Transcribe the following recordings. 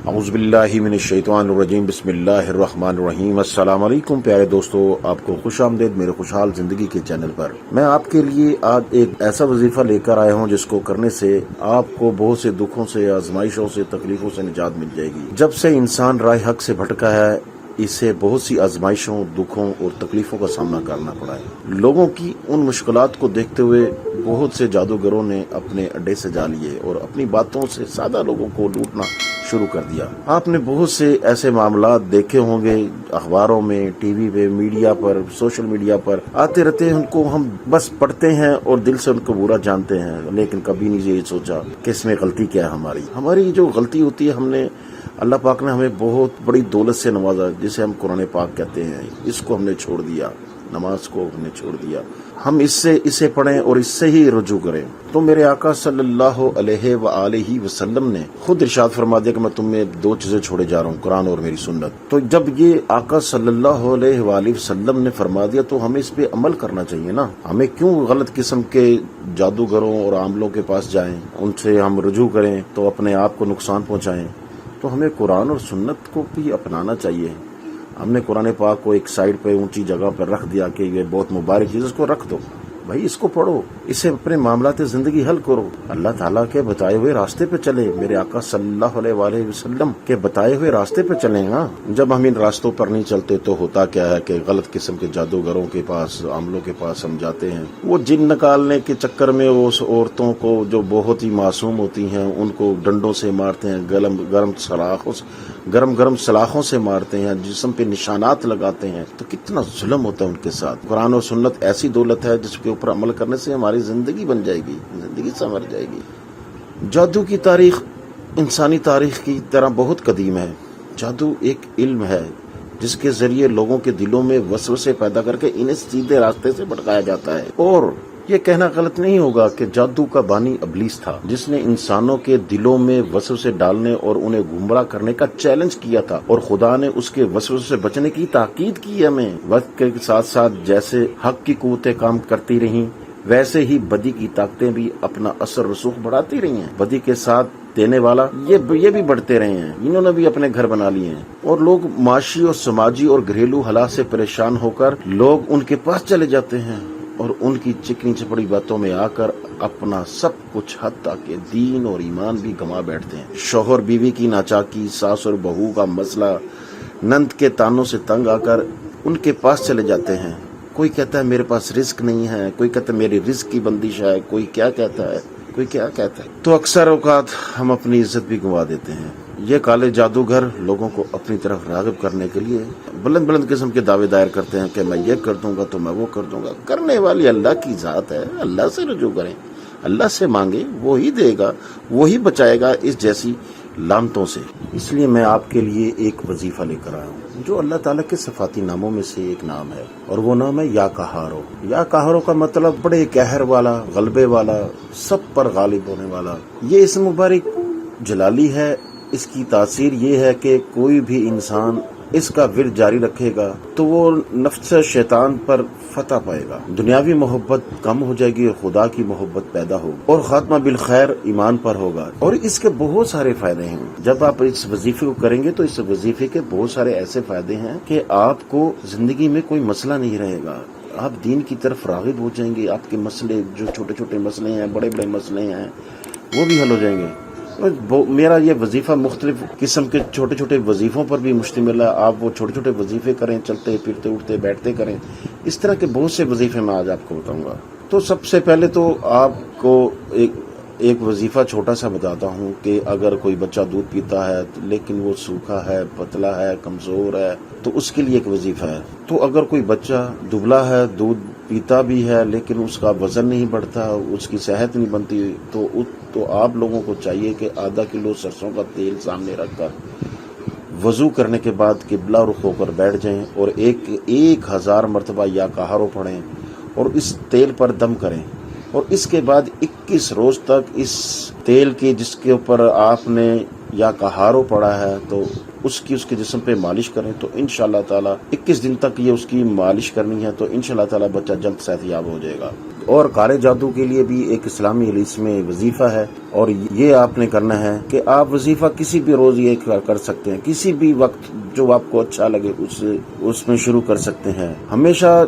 اعوذ باللہ من الشیطان الرجیم بسم اللہ الرحمن الرحیم۔ السلام علیکم پیارے دوستو، آپ کو خوش آمدید میرے خوشحال زندگی کے چینل پر۔ میں آپ کے لیے آج ایک ایسا وظیفہ لے کر آیا ہوں جس کو کرنے سے آپ کو بہت سے دکھوں سے، آزمائشوں سے، تکلیفوں سے نجات مل جائے گی۔ جب سے انسان راہ حق سے بھٹکا ہے، اسے بہت سی آزمائشوں، دکھوں اور تکلیفوں کا سامنا کرنا پڑا ہے۔ لوگوں کی ان مشکلات کو دیکھتے ہوئے بہت سے جادوگروں نے اپنے اڈے سجا لیے اور اپنی باتوں سے سادہ لوگوں کو لوٹنا شروع کر دیا۔ آپ نے بہت سے ایسے معاملات دیکھے ہوں گے، اخباروں میں، ٹی وی پہ، میڈیا پر، سوشل میڈیا پر آتے رہتے ہیں۔ ان کو ہم بس پڑھتے ہیں اور دل سے ان کو برا جانتے ہیں، لیکن کبھی نہیں یہ سوچا کہ اس میں غلطی کیا ہے۔ ہماری جو غلطی ہوتی ہے، اللہ پاک نے ہمیں بہت بڑی دولت سے نوازا، جسے ہم قرآن پاک کہتے ہیں، اس کو ہم نے چھوڑ دیا، نماز کو ہم نے چھوڑ دیا۔ ہم اسے پڑھیں اور اس سے ہی رجوع کریں۔ تو میرے آقا صلی اللہ علیہ وآلہ وسلم نے خود ارشاد فرما دیا کہ میں تم میں دو چیزیں چھوڑے جا رہا ہوں، قرآن اور میری سنت۔ تو جب یہ آقا صلی اللہ علیہ وآلہ وسلم نے فرما دیا تو ہمیں اس پہ عمل کرنا چاہیے نا۔ ہمیں کیوں غلط قسم کے جادوگروں اور عاملوں کے پاس جائیں، ان سے ہم رجوع کریں تو اپنے آپ کو نقصان پہنچائیں؟ تو ہمیں قرآن اور سنت کو بھی اپنانا چاہیے۔ ہم نے قرآن پاک کو ایک سائڈ پہ اونچی جگہ پر رکھ دیا کہ یہ بہت مبارک چیز، اس کو رکھ دو بھائی، اس کو پڑھو، اسے اپنے معاملات زندگی حل کرو، اللہ تعالیٰ کے بتائے ہوئے راستے پہ چلے، میرے آقا صلی اللہ علیہ وآلہ وسلم کے بتائے ہوئے راستے پہ چلیں گا۔ جب ہم ان راستوں پر نہیں چلتے تو ہوتا کیا ہے کہ غلط قسم کے جادوگروں کے پاس، عاملوں کے پاس ہم جاتے ہیں۔ وہ جن نکالنے کے چکر میں اس عورتوں کو جو بہت ہی معصوم ہوتی ہیں ان کو ڈنڈوں سے مارتے ہیں، گرم سلاخوں سے مارتے ہیں، جسم پہ نشانات لگاتے ہیں۔ تو کتنا ظلم ہوتا ہے ان کے ساتھ۔ قرآن اور سنت ایسی دولت ہے جس کے اوپر عمل کرنے سے ہماری زندگی بن جائے گی، زندگی سنور جائے گی۔ جادو کی تاریخ انسانی تاریخ کی طرح بہت قدیم ہے۔ جادو ایک علم ہے جس کے ذریعے لوگوں کے دلوں میں وسوسے پیدا کر کے انہیں سیدھے راستے سے بھٹکایا جاتا ہے۔ اور یہ کہنا غلط نہیں ہوگا کہ جادو کا بانی ابلیس تھا، جس نے انسانوں کے دلوں میں وسوسے ڈالنے اور انہیں گمراہ کرنے کا چیلنج کیا تھا، اور خدا نے اس کے وسوسے سے بچنے کی تاکید کی ہمیں۔ وقت کے ساتھ ساتھ جیسے حق کی قوتیں کام کرتی رہیں، ویسے ہی بدی کی طاقتیں بھی اپنا اثر رسوخ بڑھاتی رہی ہیں۔ بدی کے ساتھ دینے والا یہ بھی بڑھتے رہے ہیں، انہوں نے بھی اپنے گھر بنا لیے ہیں، اور لوگ معاشی اور سماجی اور گھریلو حالات سے پریشان ہو کر لوگ ان کے پاس چلے جاتے ہیں اور ان کی چکنی چپڑی باتوں میں آ کر اپنا سب کچھ حتیٰ کہ دین اور ایمان بھی گما بیٹھتے ہیں۔ شوہر بیوی کی ناچاکی، ساس اور بہو کا مسئلہ، نند کے تانوں سے تنگ آ کر ان کے پاس چلے جاتے ہیں۔ کوئی کہتا ہے میرے پاس رزق نہیں ہے، کوئی کہتا ہے میری رزق کی بندش ہے، کوئی کیا کہتا ہے، کوئی کیا کہتا ہے۔ تو اکثر اوقات ہم اپنی عزت بھی گنوا دیتے ہیں۔ یہ کالے جادوگر لوگوں کو اپنی طرف راغب کرنے کے لیے بلند قسم کے دعوے دائر کرتے ہیں کہ میں یہ کر دوں گا تو میں وہ کر دوں گا۔ کرنے والی اللہ کی ذات ہے، اللہ سے رجوع کریں، اللہ سے مانگیں، وہی دے گا، وہی بچائے گا اس جیسی لعنتوں سے۔ اس لیے میں آپ کے لیے ایک وظیفہ لے کر آیا ہوں جو اللہ تعالیٰ کے صفاتی ناموں میں سے ایک نام ہے، اور وہ نام ہے یا قہارو۔ یا قہارو کا مطلب بڑے قہر والا، غلبے والا، سب پر غالب ہونے والا۔ یہ اسم مبارک جلالی ہے۔ اس کی تاثیر یہ ہے کہ کوئی بھی انسان اس کا ورد جاری رکھے گا تو وہ نفس شیطان پر فتح پائے گا، دنیاوی محبت کم ہو جائے گی اور خدا کی محبت پیدا ہوگی، اور خاتمہ بالخیر ایمان پر ہوگا۔ اور اس کے بہت سارے فائدے ہیں۔ جب آپ اس وظیفے کو کریں گے تو اس وظیفے کے بہت سارے ایسے فائدے ہیں کہ آپ کو زندگی میں کوئی مسئلہ نہیں رہے گا، آپ دین کی طرف راغب ہو جائیں گے، آپ کے مسئلے جو چھوٹے چھوٹے مسئلے ہیں، بڑے بڑے مسئلے ہیں، وہ بھی حل ہو جائیں گے۔ میرا یہ وظیفہ مختلف قسم کے چھوٹے چھوٹے وظیفوں پر بھی مشتمل ہے۔ آپ وہ چھوٹے چھوٹے وظیفے کریں، چلتے پھرتے اٹھتے بیٹھتے کریں، اس طرح کے بہت سے وظیفے میں آج آپ کو بتاؤں گا۔ تو سب سے پہلے تو آپ کو ایک وظیفہ چھوٹا سا بتاتا ہوں کہ اگر کوئی بچہ دودھ پیتا ہے لیکن وہ سوکھا ہے، پتلا ہے، کمزور ہے، تو اس کے لیے ایک وظیفہ ہے۔ تو اگر کوئی بچہ دبلا ہے، دودھ پیتا بھی ہے لیکن اس کا وزن نہیں بڑھتا، اس کی صحت نہیں بنتی، تو آپ لوگوں کو چاہیے کہ آدھا کلو سرسوں کا تیل سامنے رکھ کر وضو کرنے کے بعد قبلہ رخ ہو کر بیٹھ جائیں اور 1000 مرتبہ یا قہارو پڑھیں اور اس تیل پر دم کریں، اور اس کے بعد 21 روز تک اس تیل کے جس کے اوپر آپ نے یا کہارو پڑا ہے تو اس کے جسم پہ مالش کریں تو انشاءاللہ تعالی 21 دن تک یہ اس کی مالش کرنی ہے تو انشاءاللہ تعالی بچہ جلد صحت یاب ہو جائے گا۔ اور کالے جادو کے لیے بھی ایک اسلامی حدیث میں وظیفہ ہے، اور یہ آپ نے کرنا ہے کہ آپ وظیفہ کسی بھی روز یہ کر سکتے ہیں، کسی بھی وقت جو آپ کو اچھا لگے اس میں شروع کر سکتے ہیں۔ ہمیشہ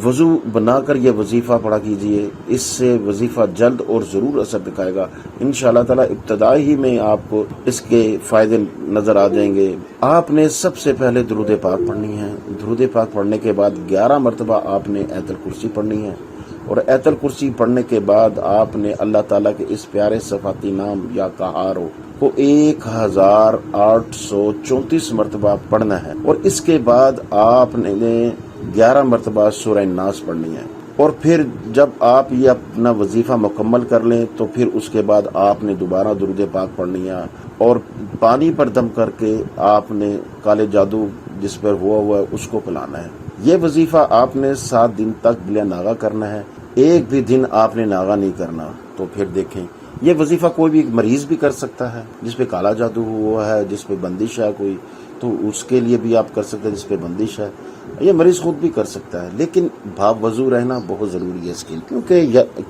وضو بنا کر یہ وظیفہ پڑھا کیجئے، اس سے وظیفہ جلد اور ضرور اثر دکھائے گا انشاءاللہ تعالی۔ ابتدائی ہی میں آپ کو اس کے فائدے نظر آ جائیں گے۔ آپ نے سب سے پہلے درود پاک پڑھنی ہے، درود پاک پڑھنے کے بعد 11 مرتبہ آپ نے آیت الکرسی پڑھنی ہے، اور آیت الکرسی پڑھنے کے بعد آپ نے اللہ تعالیٰ کے اس پیارے صفاتی نام یا کہارو کو 1834 مرتبہ پڑھنا ہے، اور اس کے بعد آپ نے 11 مرتبہ سورہ الناس پڑھنی ہے۔ اور پھر جب آپ یہ اپنا وظیفہ مکمل کر لیں تو پھر اس کے بعد آپ نے دوبارہ درود پاک پڑھنی ہے، اور پانی پر دم کر کے آپ نے کالے جادو جس پر ہوا ہے اس کو پلانا ہے۔ یہ وظیفہ آپ نے 7 دن تک بلا ناغہ کرنا ہے، ایک بھی دن آپ نے ناغہ نہیں کرنا۔ تو پھر دیکھیں یہ وظیفہ کوئی بھی مریض بھی کر سکتا ہے، جس پہ کالا جادو ہوا ہے، جس پہ بندش ہے کوئی، تو اس کے لیے بھی آپ کر سکتے ہیں، جس پہ بندش ہے۔ یہ مریض خود بھی کر سکتا ہے، لیکن بھاپ وضو رہنا بہت ضروری ہے اس کے لیے،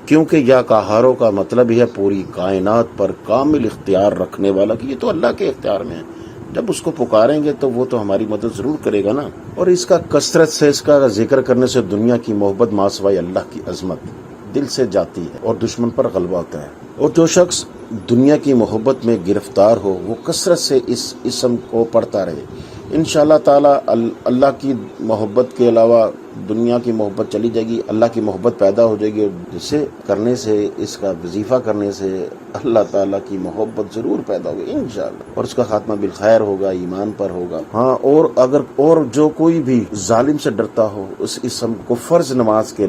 کیونکہ یا کہارو کا مطلب یہ ہے پوری کائنات پر کامل اختیار رکھنے والا، کہ یہ تو اللہ کے اختیار میں ہے۔ جب اس کو پکاریں گے تو وہ تو ہماری مدد ضرور کرے گا نا۔ اور اس کا کثرت سے اس کا ذکر کرنے سے دنیا کی محبت مع سوائے اللہ کی عظمت دل سے جاتی ہے اور دشمن پر غلبہ ہوتا ہے۔ اور جو شخص دنیا کی محبت میں گرفتار ہو وہ کثرت سے اس اسم کو پڑھتا رہے، انشاءاللہ تعالی اللہ کی محبت کے علاوہ دنیا کی محبت چلی جائے گی، اللہ کی محبت پیدا ہو جائے گی، اور جسے کرنے سے، اس کا وظیفہ کرنے سے اللہ تعالیٰ کی محبت ضرور پیدا ہوگی انشاءاللہ، اور اس کا خاتمہ بالخیر ہوگا، ایمان پر ہوگا۔ ہاں، اور جو کوئی بھی ظالم سے ڈرتا ہو اس اسم کو فرض نماز کے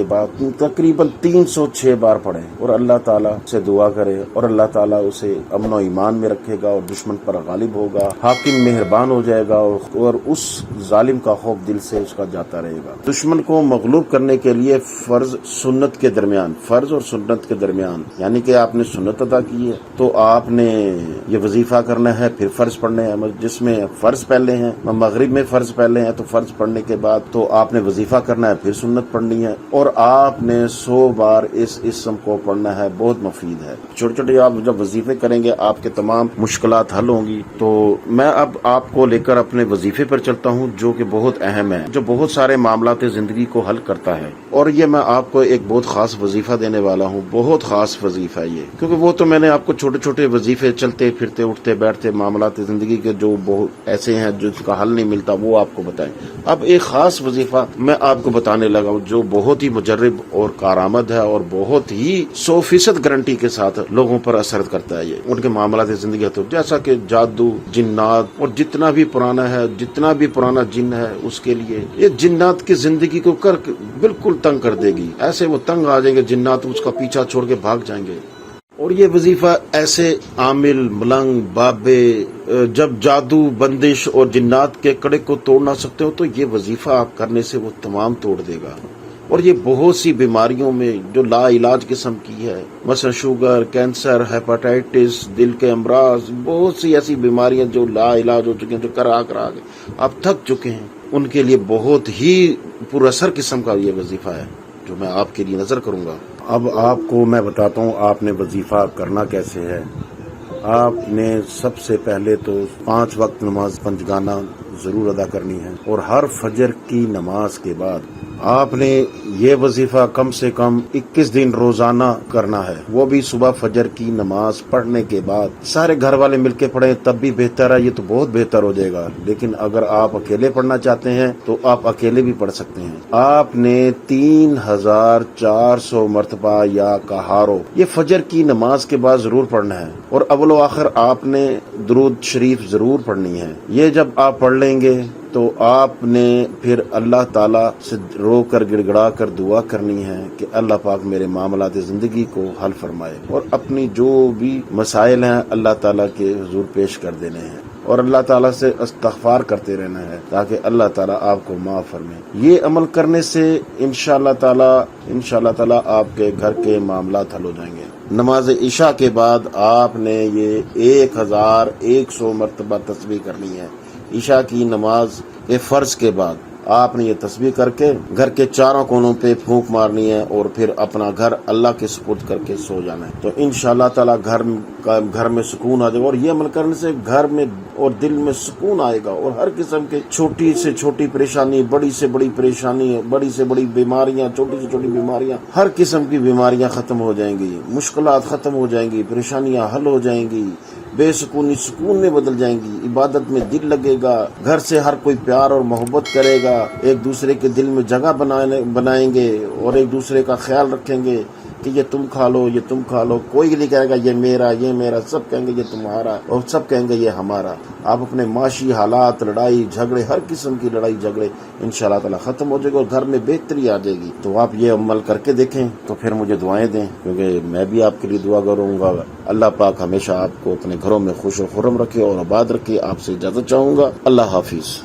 بعد تقریباً 306 بار پڑھے اور اللہ تعالیٰ سے دعا کرے، اور اللہ تعالیٰ اسے امن و ایمان میں رکھے گا اور دشمن پر غالب ہوگا، حاکم مہربان ہو جائے گا، اور اس ظالم کا خوف دل سے اس کا جاتا رہے گا۔ دشمن کو مغلوب کرنے کے لیے فرض اور سنت کے درمیان یعنی کہ آپ نے سنت ادا کی ہے تو آپ نے یہ وظیفہ کرنا ہے، پھر فرض پڑھنے ہیں، جس میں فرض پہلے ہیں، مغرب میں فرض پہلے ہیں تو فرض پڑھنے کے بعد تو آپ نے وظیفہ کرنا ہے، پھر سنت پڑھنی ہے، اور آپ نے 100 بار اس اسم کو پڑھنا ہے۔ بہت مفید ہے، چھوٹے چھوٹے آپ جب وظیفے کریں گے آپ کے تمام مشکلات حل ہوں گی۔ تو میں اب آپ کو لے کر اپنے وظیفے پر چلتا ہوں جو کہ بہت اہم ہے، جو بہت سارے معاملات زندگی کو حل کرتا ہے، اور یہ میں آپ کو ایک بہت خاص وظیفہ دینے والا ہوں، بہت خاص وظیفہ یہ، کیونکہ وہ تو میں نے آپ کو چھوٹے چھوٹے وظیفے چلتے پھرتے اٹھتے بیٹھتے معاملات زندگی کے جو بہت ایسے ہیں جس کا حل نہیں ملتا وہ آپ کو بتائیں۔ اب ایک خاص وظیفہ میں آپ کو بتانے لگا ہوں جو بہت ہی مجرب اور کارآمد ہے اور بہت ہی 100% گارنٹی کے ساتھ لوگوں پر اثر کرتا ہے، یہ ان کے معاملات زندگی ہے، جیسا کہ جادو، جنات، اور جتنا بھی پرانا جن ہے اس کے لیے یہ جنات کی زندگی کو بالکل تنگ کر دے گی، ایسے وہ تنگ آ جائیں گے جنات، اس کا پیچھا چھوڑ کے بھاگ جائیں گے۔ اور یہ وظیفہ ایسے عامل، ملنگ، بابے جب جادو، بندش اور جنات کے کڑے کو توڑ نہ سکتے ہو تو یہ وظیفہ آپ کرنے سے وہ تمام توڑ دے گا۔ اور یہ بہت سی بیماریوں میں جو لا علاج قسم کی ہے، مثلا شوگر، کینسر، ہیپاٹائٹس، دل کے امراض، بہت سی ایسی بیماریاں جو لا علاج ہو چکی ہیں، جو کرا کے آپ تھک چکے ہیں، ان کے لیے بہت ہی پر اثر قسم کا یہ وظیفہ ہے جو میں آپ کے لیے نظر کروں گا۔ اب آپ کو میں بتاتا ہوں آپ نے وظیفہ کرنا کیسے ہے۔ آپ نے سب سے پہلے تو 5 وقت نماز پنجگانہ ضرور ادا کرنی ہے، اور ہر فجر کی نماز کے بعد آپ نے یہ وظیفہ کم سے کم 21 دن روزانہ کرنا ہے، وہ بھی صبح فجر کی نماز پڑھنے کے بعد۔ سارے گھر والے مل کے پڑھیں تب بھی بہتر ہے، یہ تو بہت بہتر ہو جائے گا، لیکن اگر آپ اکیلے پڑھنا چاہتے ہیں تو آپ اکیلے بھی پڑھ سکتے ہیں۔ آپ نے 3400 مرتبہ یا کہارو یہ فجر کی نماز کے بعد ضرور پڑھنا ہے، اور اول و آخر آپ نے درود شریف ضرور پڑھنی ہے۔ یہ جب آپ پڑھ لیں گے تو آپ نے پھر اللہ تعالیٰ سے رو کر گڑ گڑا کر دعا کرنی ہے کہ اللہ پاک میرے معاملات زندگی کو حل فرمائے، اور اپنی جو بھی مسائل ہیں اللہ تعالیٰ کے حضور پیش کر دینے ہیں، اور اللہ تعالیٰ سے استغفار کرتے رہنا ہے تاکہ اللہ تعالیٰ آپ کو معاف فرمائے. یہ عمل کرنے سے انشاءاللہ تعالیٰ آپ کے گھر کے معاملات حل ہو جائیں گے. نماز عشاء کے بعد آپ نے یہ 1100 مرتبہ تسبیح کرنی ہے. عشاء کی نماز کے فرض کے بعد آپ نے یہ تسبیح کر کے گھر کے چاروں کونوں پہ پھونک مارنی ہے اور پھر اپنا گھر اللہ کے سپرد کر کے سو جانا ہے. تو انشاءاللہ تعالیٰ گھر میں سکون آ جائے گا. اور یہ عمل کرنے سے گھر میں اور دل میں سکون آئے گا اور ہر قسم کے چھوٹی سے چھوٹی پریشانی، بڑی سے بڑی پریشانی، بڑی سے بڑی بیماریاں، چھوٹی سے چھوٹی بیماریاں، ہر قسم کی بیماریاں ختم ہو جائیں گی، مشکلات ختم ہو جائیں گی، پریشانیاں حل ہو جائیں گی، بے سکونی سکون میں بدل جائیں گی، عبادت میں دل لگے گا، گھر سے ہر کوئی پیار اور محبت کرے گا، ایک دوسرے کے دل میں جگہ بنائیں گے اور ایک دوسرے کا خیال رکھیں گے کہ یہ تم کھا لو، یہ تم کھا لو. کوئی نہیں کہے گا یہ میرا، سب کہیں گے یہ تمہارا اور سب کہیں گے یہ ہمارا. آپ اپنے معاشی حالات، لڑائی جھگڑے، ہر قسم کی لڑائی جھگڑے انشاءاللہ تعالی ختم ہو جائے گا اور گھر میں بہتری آ جائے گی. تو آپ یہ عمل کر کے دیکھیں تو پھر مجھے دعائیں دیں، کیونکہ میں بھی آپ کے لیے دعا کروں گا. اللہ پاک ہمیشہ آپ کو اپنے گھروں میں خوش و خرم رکھے اور آباد رکھے. آپ سے اجازت چاہوں گا. اللہ حافظ.